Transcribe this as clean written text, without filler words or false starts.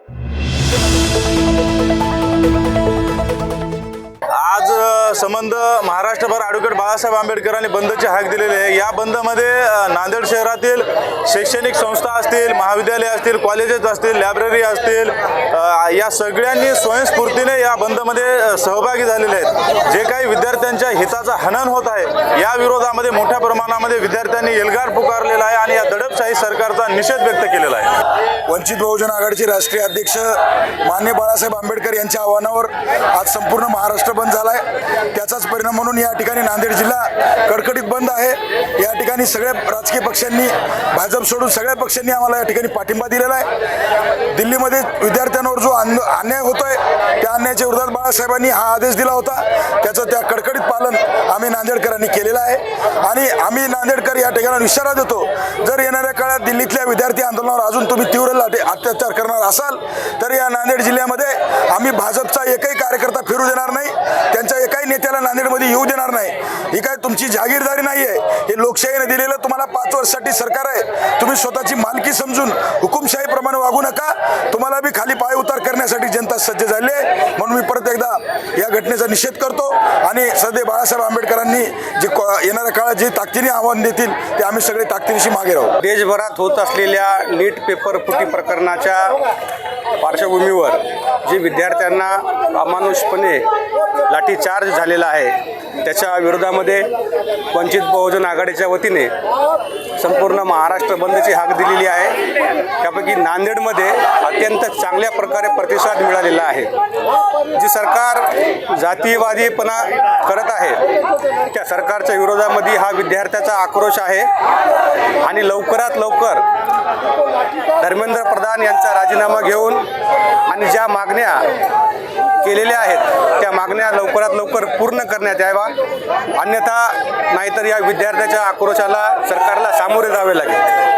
आज संबंध महाराष्ट्रभर ॲडव्होकेट बाळासाहेब आंबेडकरांनी बंदची हाक दिलेली आहे। या बंदमध्ये नांदेड शहरातील शैक्षणिक संस्था असतील, महाविद्यालय असतील, कॉलेजेस असतील, लायब्ररी असतील, या सगळ्यांनी स्वयंस्फूर्तीने या बंदमध्ये सहभागी झालेले आहेत। जे काही विद्यार्थ्यांच्या हिताचा हनन होत आहे या विरोधामध्ये मोठ्या प्रमाणामध्ये विद्यार्थ्यांनी एल्गार पुकारलेला आहे आणि या दडपशाही सरकारचा निषेध व्यक्त केलेला आहे। वंचित बहुजन आघाडीचे राष्ट्रीय अध्यक्ष माननीय बाळासाहेब आंबेडकर यांच्या आव्हानावर आज संपूर्ण महाराष्ट्र बंद झाला आहे। त्याचाच परिणाम म्हणून या ठिकाणी नांदेड जिल्हा कडकडीत बंद आहे। या ठिकाणी सगळ्या राजकीय पक्षांनी, भाजप सोडून सगळ्या पक्षांनी आम्हाला या ठिकाणी पाठिंबा दिलेला आहे। दिल्लीमध्ये विद्यार्थ्यांवर जो अन्याय होतोय त्या अन्यायाच्या विरोधात बाळासाहेबांनी हा आदेश दिला होता, त्याचं त्या कडकडीत पालन आम्ही नांदेडकरांनी केलेलं आहे। आणि आम्ही नांदेडकर या ठिकाणी इशारा देतो, जर येणाऱ्या काळात दिल्लीतल्या विद्यार्थी आंदोलनावर अजून तुम्ही तीव्र अत्याचार करणार असाल तर या नांदेड जिल्ह्यामध्ये आम्ही भाजपचा एकही कार्यकर्ता फिरू देणार नाही, त्यांच्या एकाही नेत्याला नांदेडमध्ये येऊ देणार नाही। ही काय तुमची जागीरदारी नाही आहे, हे लोकशाहीने दिलेलं तुम्हाला 5 वर्षासाठी सरकार आहे। तुम्ही स्वतःची मालकी समजून हुकुमशाहीप्रमाणे वागू नका। तुम्हाला बी खाली पाय उतार करण्यासाठी जनता सज्ज झाली आहे। म्हणून मी परत एकदा या घटनेचा निषेध करतो आणि सध्या बाळासाहेब आंबेडकरांनी जे येणाऱ्या काळात जे ताकदीने आव्हान देतील ते आम्ही सगळे ताकदीनिशी मागे राहू। देशभरात होत असलेल्या नीट पेपर फुटी प्रकरणाच्या पार्श्वभूमीवर जे विद्यार्थ्यांना अमानुषपणे लाठीचार्ज झालेला आहे त्याच्या विरोधामध्ये वंचित बहुजन आघाडीच्या वतीने संपूर्ण महाराष्ट्र बंदची हाक दिलेली आहे। त्यापैकी नांदेडमध्ये अत्यंत चांगल्या प्रकारे प्रतिसाद मिळालेला आहे। जी सरकार जातीयवादीपणा करत आहे त्या सरकारच्या विरोधामध्ये हा विद्यार्थ्याचा आक्रोश आहे आणि लवकरात लवकर धर्मेंद्र प्रधान यांचा राजीनामा घेऊन आणि ज्या मागण्या केलेल्या आहेत त्या मागण्या लवकरात लवकर पूर्ण करण्यात यावा, अन्यथा नाहीतर या विद्यार्थ्याच्या आक्रोशाला सरकारला सामोरे जावे लागेल।